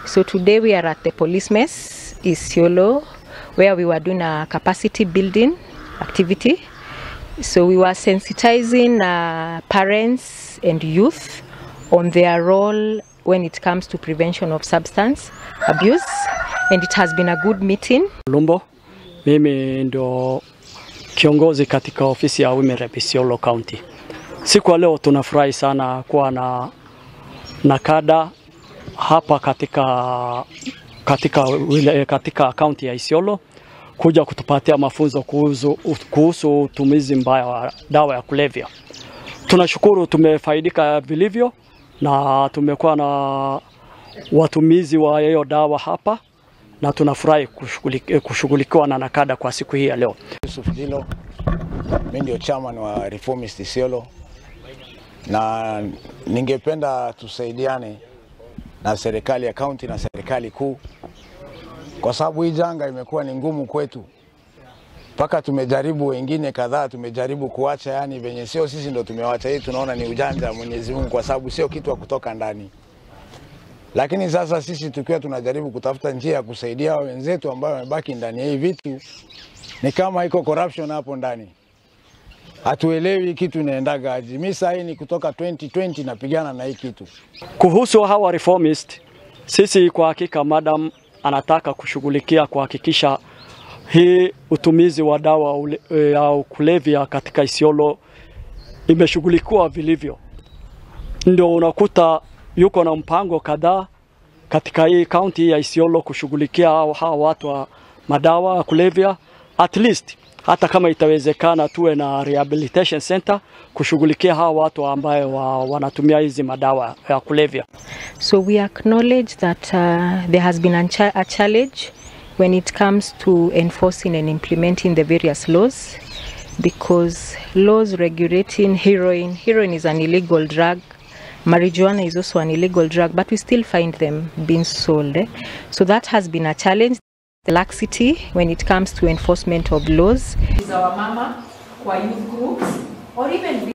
So today we are at the police mess, Isiolo, where we were doing a capacity building activity. So we were sensitizing parents and youth on their role when it comes to prevention of substance abuse, and it has been a good meeting. Lumbo, mimi ndo kiongozi katika ofisi ya Women Rep Isiolo County. Siku ya leo tunafurahi sana kuwa na kada hapa katika county ya Isiolo kuja kutupatia mafunzo kuhusu utumizi mbaya wa dawa ya kulevya. Tunashukuru tumefaidika vilivyo na tumekuwa na watumizi wa hiyo dawa hapa na tunafurahi kushughulikiwa na nakada kwa siku hii ya leo. Yusuf Dilo, mimi ndio chairman wa Reformist Isiolo, na ningependa tusaidiane na serikali ya county na serikali kuu, kwa sababu hii janga imekuwa ni ngumu kwetu. Paka tumejaribu wengine kadhaa, tumejaribu kuacha, yani venye sio sisi ndo tumewacha. Hii tunaona ni ujanja wa Mwenyezi Mungu, kwa sababu sio kitu wa kutoka ndani. Lakini sasa sisi tukiwa tunajaribu kutafuta njia ya kusaidia wenzetu ambao wamebaki ndani ya hii vitu, ni kama iko corruption hapo ndani. Hatuelewi kitu inaendaga aje. Mimi sasa hii ni kutoka 2020 napigana na hii kitu. Kuhusu hawa reformist, sisi kwa hakika madam anataka kushughulikia kuhakikisha hii utumizi wa dawa ya kulevya katika Isiolo imeshughulikiwa vilivyo. Ndio unakuta yuko na mpango kadhaa katika hii county ya Isiolo kushughulikia hawa watu wa madawa ya kulevya, at least hata kama itawezekana tuwe na rehabilitation center kushughulikia hawa watu ambao wanatumia hizi madawa ya kulevya. So we acknowledge that there has been a challenge when it comes to enforcing and implementing the various laws, because laws regulating heroin is an illegal drug, marijuana is also an illegal drug, but we still find them being sold. So that has been a challenge. The laxity when it comes to enforcement of laws. Is our mama, kwa youth groups, or even